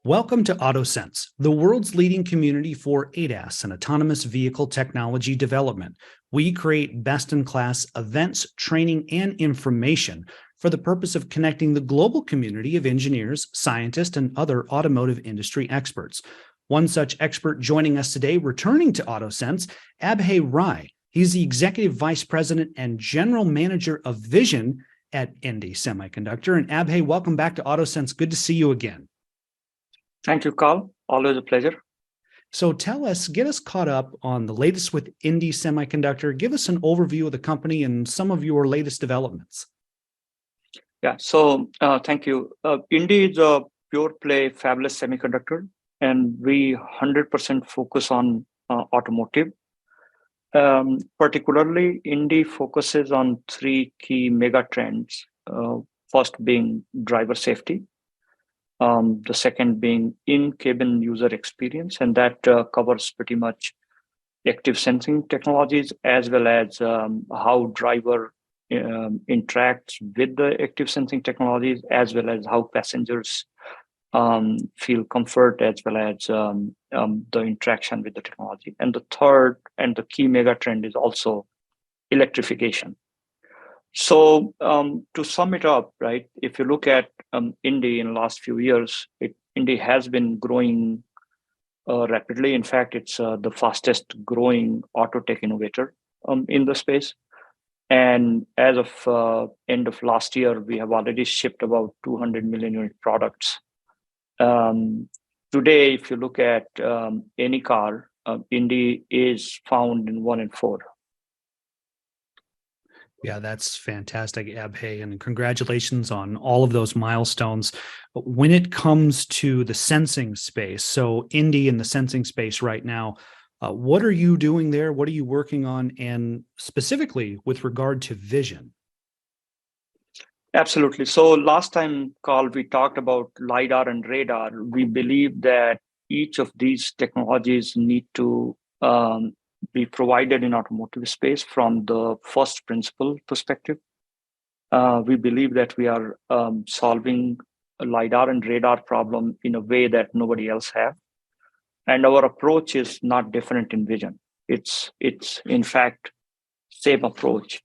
Welcome to AutoSens, the world's leading community for ADAS and autonomous vehicle technology development. We create best-in-class events, training, and information for the purpose of connecting the global community of engineers, scientists, and other automotive industry experts. One such expert joining us today, returning to AutoSens, Abhay Rai. He's the Executive Vice President and General Manager of Vision at Indie Semiconductor. And Abhay, welcome back to AutoSens. Good to see you again. Thank you, Carl. Always a pleasure. So get us caught up on the latest with Indie Semiconductor. Give us an overview of the company and some of your latest developments. Yeah, so thank you. Indie is a pure play fabless semiconductor, and we 100% focus on automotive. Particularly, Indie focuses on three key mega trends. First being driver safety. The second being in-cabin user experience, and that covers pretty much active sensing technologies as well as how driver interacts with the active sensing technologies, as well as how passengers feel comfort, as well as the interaction with the technology. And the third and the key mega trend is also electrification. So to sum it up, right, if you look at Indie in the last few years, Indie has been growing rapidly. In fact, it's the fastest growing auto tech innovator in the space. And as of end of last year, we have already shipped about 200 million unit products. Today, if you look at any car, Indie is found in 1 in 4. Yeah, that's fantastic, Abhay, and congratulations on all of those milestones. But when it comes to the sensing space, so Indie in the sensing space right now, what are you doing there? What are you working on? And specifically with regard to vision? Absolutely. So last time, Carl, we talked about LIDAR and radar. We believe that each of these technologies need to be provided in automotive space from the first principle perspective. We believe that we are solving a LIDAR and radar problem in a way that nobody else have. And our approach is not different in vision. It's in fact, same approach.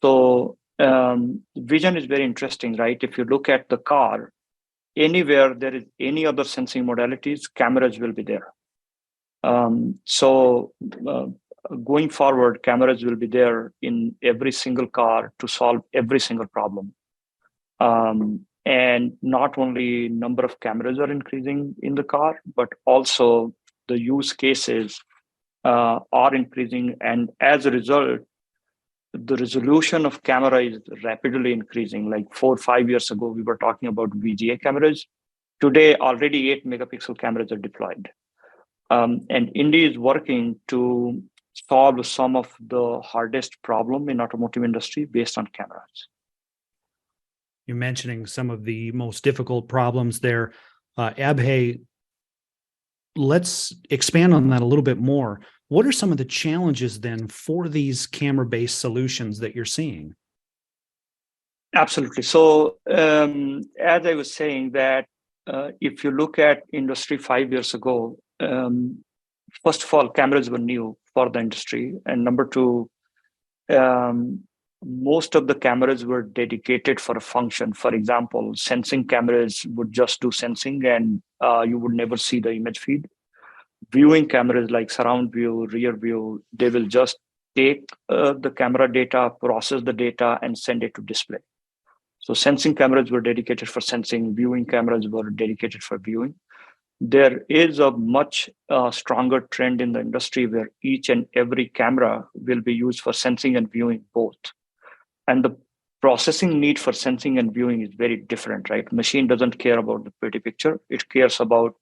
So vision is very interesting, right? If you look at the car, anywhere there is any other sensing modalities, cameras will be there. Going forward, cameras will be there in every single car to solve every single problem. And not only number of cameras are increasing in the car, but also the use cases are increasing. And as a result, the resolution of camera is rapidly increasing. Like 4 or 5 years ago, we were talking about VGA cameras. Today, already 8 megapixel cameras are deployed. And Indie is working to solve some of the hardest problem in automotive industry based on cameras. You're mentioning some of the most difficult problems there. Abhay, let's expand on that a little bit more. What are some of the challenges then for these camera-based solutions that you're seeing? Absolutely. So as I was saying that if you look at industry 5 years ago, first of all, cameras were new for the industry. And number two, most of the cameras were dedicated for a function. For example, sensing cameras would just do sensing and you would never see the image feed. Viewing cameras like surround view, rear view, they will just take the camera data, process the data, and send it to display. So sensing cameras were dedicated for sensing, viewing cameras were dedicated for viewing. There is a much stronger trend in the industry where each and every camera will be used for sensing and viewing both. And the processing need for sensing and viewing is very different, right? Machine doesn't care about the pretty picture. It cares about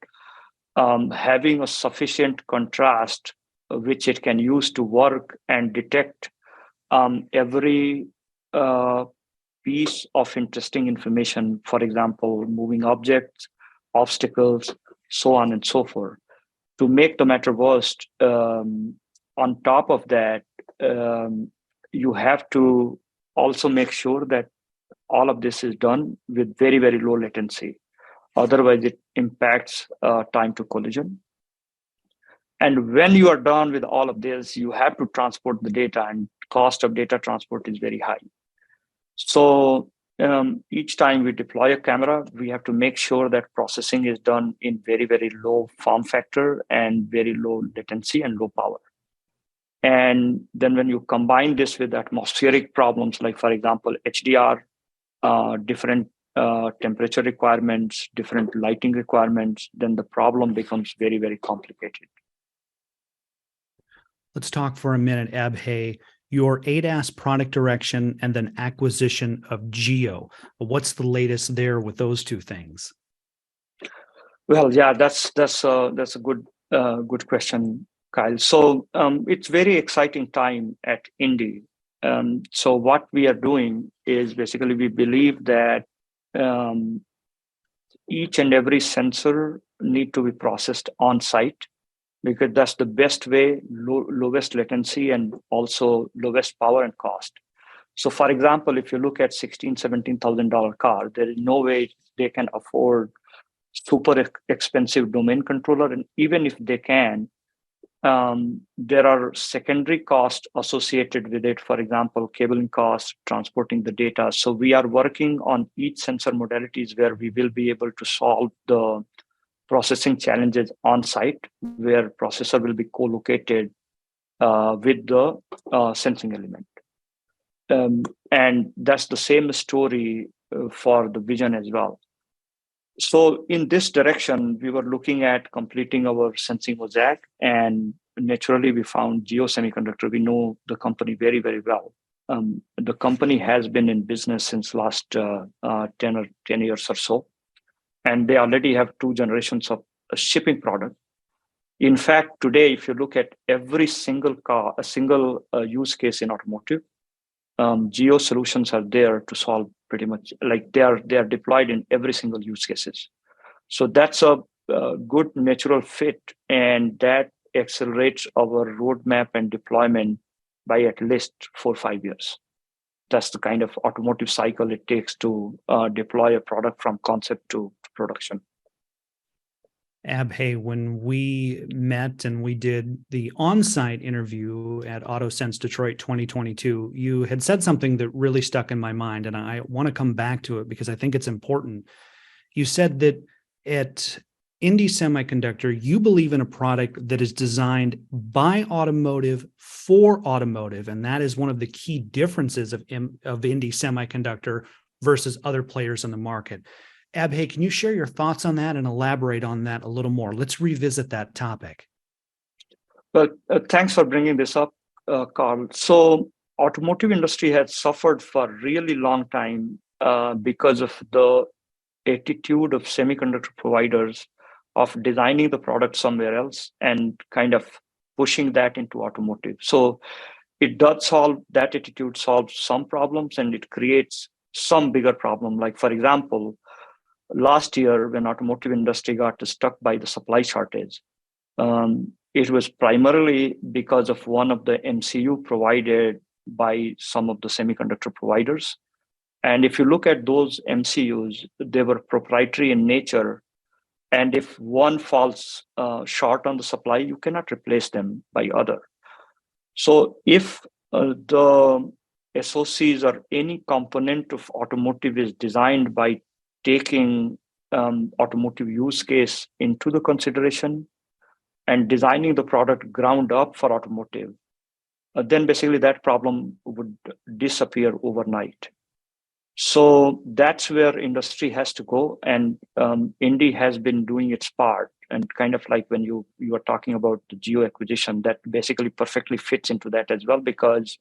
having a sufficient contrast which it can use to work and detect every piece of interesting information, for example, moving objects, obstacles, so on and so forth. To make the matter worse, on top of that, you have to also make sure that all of this is done with very, very low latency. Otherwise, it impacts time to collision. And when you are done with all of this, you have to transport the data, and cost of data transport is very high. So each time we deploy a camera, we have to make sure that processing is done in very, very low form factor and very low latency and low power. And then when you combine this with atmospheric problems, like, for example, HDR, different temperature requirements, different lighting requirements, then the problem becomes very, very complicated. Let's talk for a minute, Abhay, your ADAS product direction and then acquisition of Geo. What's the latest there with those two things? Well, yeah, that's a good question, Kyle. So it's very exciting time at Indie. So what we are doing is basically we believe that each and every sensor need to be processed on site, because that's the best way, lowest latency, and also lowest power and cost. So for example, if you look at $16,000-$17,000 car, there is no way they can afford super expensive domain controller. And even if they can, there are secondary costs associated with it. For example, cabling costs, transporting the data. So we are working on each sensor modalities where we will be able to solve the processing challenges on site, where processor will be co-located with the sensing element. And that's the same story for the vision as well. So in this direction, we were looking at completing our sensing mosaic, and naturally we found Geo Semiconductor. We know the company very, very well. The company has been in business since last 10 years or so. And they already have 2 generations of a shipping product. In fact, today, if you look at every single car, a single use case in automotive, Geo solutions are there to solve pretty much, like they are deployed in every single use cases. So that's a good natural fit, and that accelerates our roadmap and deployment by at least 4 or 5 years. That's the kind of automotive cycle it takes to deploy a product from concept to production. Abhay, when we met and we did the on-site interview at AutoSens Detroit 2022, you had said something that really stuck in my mind, and I want to come back to it because I think it's important. You said that at Indie Semiconductor, you believe in a product that is designed by automotive for automotive, and that is one of the key differences of Indie Semiconductor versus other players in the market. Abhay, can you share your thoughts on that and elaborate on that a little more? Let's revisit that topic. Well, thanks for bringing this up, Carl. So automotive industry has suffered for a really long time because of the attitude of semiconductor providers of designing the product somewhere else and kind of pushing that into automotive. So it does solve, that attitude solves some problems, and it creates some bigger problem. Like, for example, last year when automotive industry got stuck by the supply shortage, it was primarily because of one of the MCU provided by some of the semiconductor providers. And if you look at those MCUs, they were proprietary in nature. And if one falls short on the supply, you cannot replace them by other. So if the SoCs or any component of automotive is designed by taking automotive use case into the consideration and designing the product ground up for automotive, then basically that problem would disappear overnight. So that's where industry has to go, and Indie has been doing its part. And kind of like when you were talking about the Geo acquisition, that basically perfectly fits into that as well, because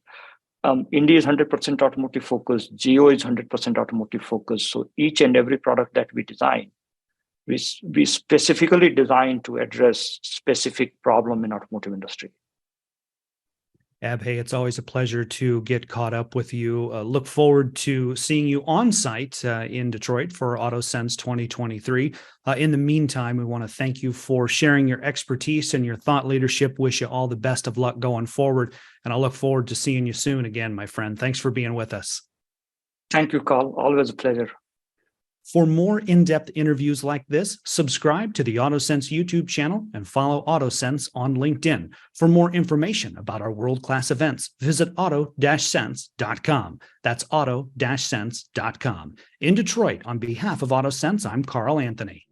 Indie is 100% automotive focused, Geo is 100% automotive focused. So each and every product that we design, we specifically design to address specific problem in automotive industry. Abhay, it's always a pleasure to get caught up with you. Look forward to seeing you on site in Detroit for AutoSens 2023. In the meantime, we want to thank you for sharing your expertise and your thought leadership. Wish you all the best of luck going forward. And I look forward to seeing you soon again, my friend. Thanks for being with us. Thank you, Carl. Always a pleasure. For more in-depth interviews like this, subscribe to the AutoSens YouTube channel and follow AutoSens on LinkedIn. For more information about our world-class events, visit auto-sense.com. That's auto-sense.com. In Detroit, on behalf of AutoSens, I'm Carl Anthony.